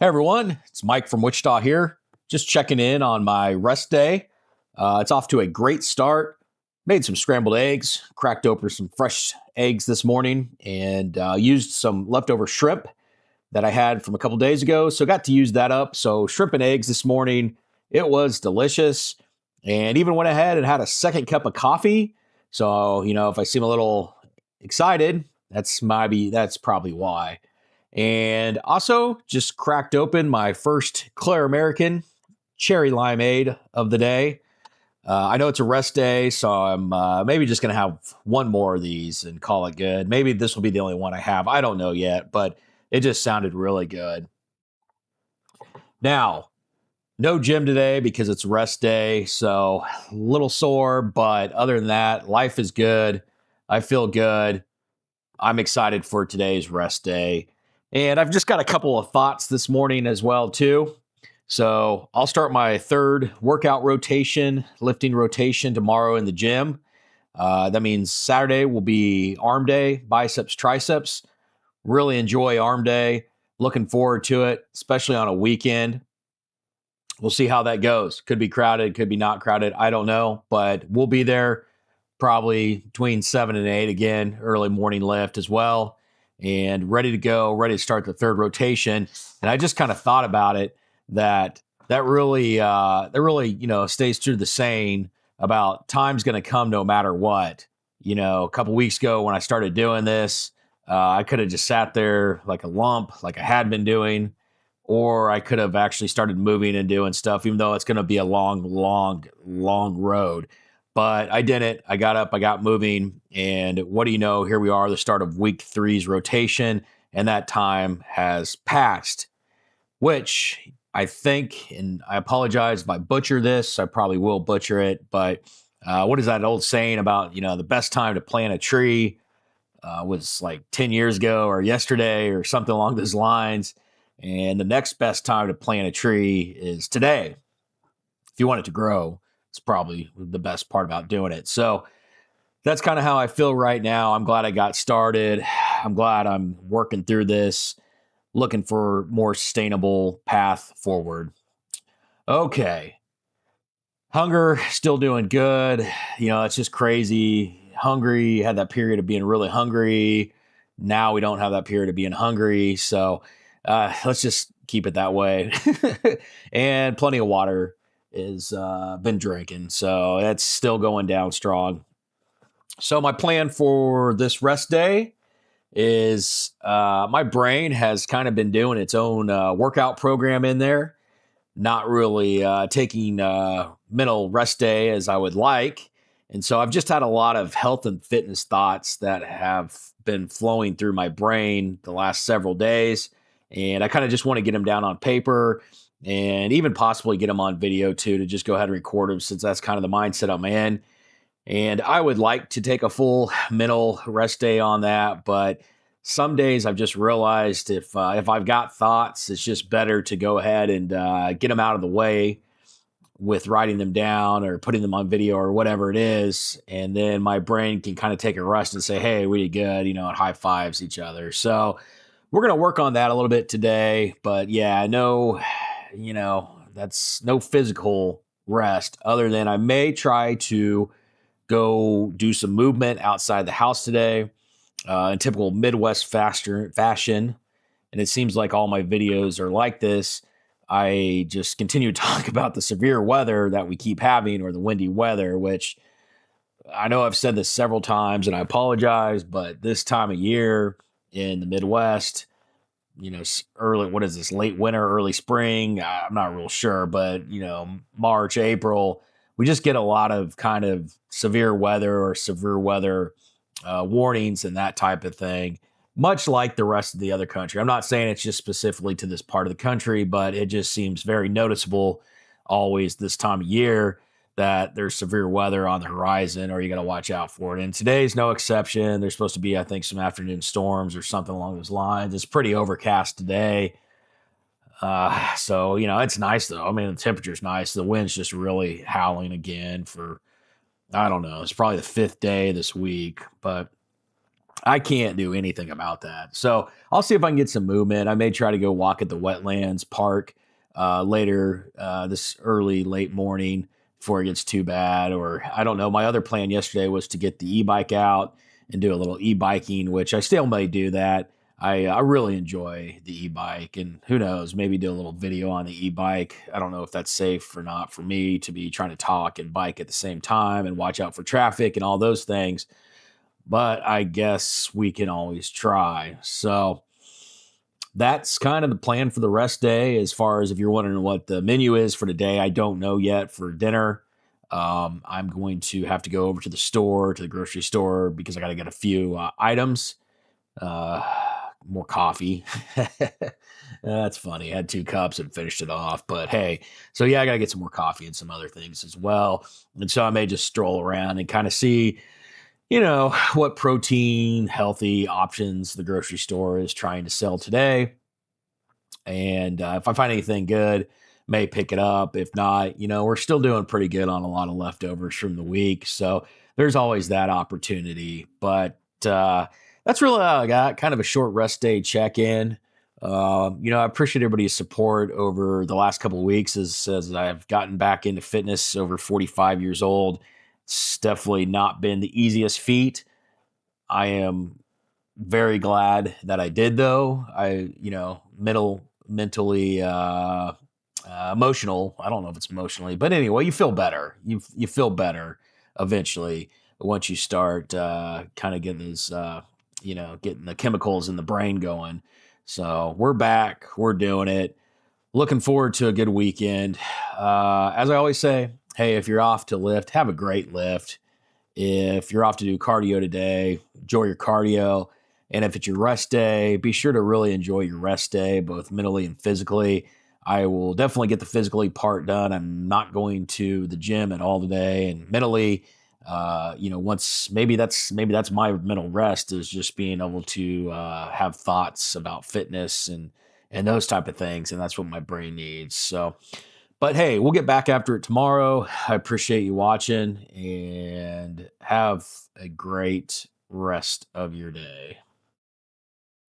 Hey everyone, it's Mike from Wichita here. Just checking in on my rest day. It's off to a great start. Made some scrambled eggs, cracked open some fresh eggs this morning, and used some leftover shrimp that I had from a couple days ago. So got to use that up. So shrimp and eggs this morning. It was delicious, and even went ahead and had a second cup of coffee. So if I seem a little excited, that's probably why. And also just cracked open my first Claire American cherry limeade of the day. I know it's a rest day, so I'm maybe just going to have one more of these and call it good. Maybe this will be the only one I have. I don't know yet, but it just sounded really good. Now, no gym today because it's rest day, so a little sore, but other than that, life is good. I feel good. I'm excited for today's rest day. And I've just got a couple of thoughts this morning as well, too. So I'll start my third workout rotation, lifting rotation tomorrow in the gym. That means Saturday will be arm day, biceps, triceps. Really enjoy arm day. Looking forward to it, especially on a weekend. We'll see how that goes. Could be crowded, could be not crowded. I don't know, but we'll be there probably between 7 and 8 again, early morning lift as well, and ready to go, ready to start the third rotation. And I just kind of thought about it that really stays true to the saying about time's going to come no matter what. A couple weeks ago when I started doing this, I could have just sat there like a lump, like I had been doing, or I could have actually started moving and doing stuff, even though it's going to be a long, long, long road. But I didn't. I got up, I got moving, and what do you know? Here we are, the start of week three's rotation, and that time has passed, which I think, and I apologize if I butcher this, I probably will butcher it, but what is that old saying about, the best time to plant a tree was like 10 years ago or yesterday or something along those lines. And the next best time to plant a tree is today. If you want it to grow, it's probably the best part about doing it. So that's kind of how I feel right now. I'm glad I got started. I'm glad I'm working through this, looking for more sustainable path forward. Okay. Hunger, still doing good. It's just crazy. Hungry, had that period of being really hungry. Now we don't have that period of being hungry. So let's just keep it that way. And plenty of water is been drinking. So that's still going down strong. So my plan for this rest day is my brain has kind of been doing its own workout program in there, not really taking mental rest day as I would like. And so I've just had a lot of health and fitness thoughts that have been flowing through my brain the last several days. And I kind of just want to get them down on paper and even possibly get them on video too, to just go ahead and record them, since that's kind of the mindset I'm in. And I would like to take a full mental rest day on that, but some days I've just realized if I've got thoughts, it's just better to go ahead and get them out of the way with writing them down or putting them on video or whatever it is. And then my brain can kind of take a rest and say, hey, we did good, and high fives each other. So we're going to work on that a little bit today. But yeah, no, that's no physical rest, other than I may try to go do some movement outside the house today in typical Midwest fashion. And it seems like all my videos are like this. I just continue to talk about the severe weather that we keep having, or the windy weather, which I know I've said this several times and I apologize, but this time of year in the Midwest, early, what is this, late winter, early spring? I'm not real sure, but, March, April, we just get a lot of kind of severe weather warnings and that type of thing, much like the rest of the other country. I'm not saying it's just specifically to this part of the country, but it just seems very noticeable always this time of year that there's severe weather on the horizon, or you got to watch out for it. And today's no exception. There's supposed to be, I think, some afternoon storms or something along those lines. It's pretty overcast today. So, it's nice though. I mean, the temperature's nice. The wind's just really howling again for, I don't know, it's probably the fifth day this week, but I can't do anything about that. So I'll see if I can get some movement. I may try to go walk at the wetlands park later this early, late morning before it gets too bad. Or I don't know. My other plan yesterday was to get the e-bike out and do a little e-biking, which I still may do that. I really enjoy the e-bike, and who knows, maybe do a little video on the e-bike. I don't know if that's safe or not for me to be trying to talk and bike at the same time and watch out for traffic and all those things, but I guess we can always try. So that's kind of the plan for the rest day. As far as if you're wondering what the menu is for today, I don't know yet for dinner. I'm going to have to go over to the store, to the grocery store, because I got to get a few items. Uh, More coffee. That's funny. I had 2 cups and finished it off. But hey, so yeah, I got to get some more coffee and some other things as well. And so I may just stroll around and kind of see, what protein, healthy options the grocery store is trying to sell today. And if I find anything good, may pick it up. If not, we're still doing pretty good on a lot of leftovers from the week. So there's always that opportunity. But that's really all I got. Kind of a short rest day check in. I appreciate everybody's support over the last couple of weeks as I've gotten back into fitness over 45 years old. It's definitely not been the easiest feat. I am very glad that I did, though. Mentally, emotional. I don't know if it's emotionally, but anyway, you feel better. You feel better eventually once you start kind of getting these, getting the chemicals in the brain going. So we're back. We're doing it. Looking forward to a good weekend. As I always say, hey, if you're off to lift, have a great lift. If you're off to do cardio today, enjoy your cardio. And if it's your rest day, be sure to really enjoy your rest day, both mentally and physically. I will definitely get the physically part done. I'm not going to the gym at all today. And mentally, once maybe that's my mental rest, is just being able to have thoughts about fitness and those type of things. And that's what my brain needs. So, but hey, we'll get back after it tomorrow. I appreciate you watching, and have a great rest of your day.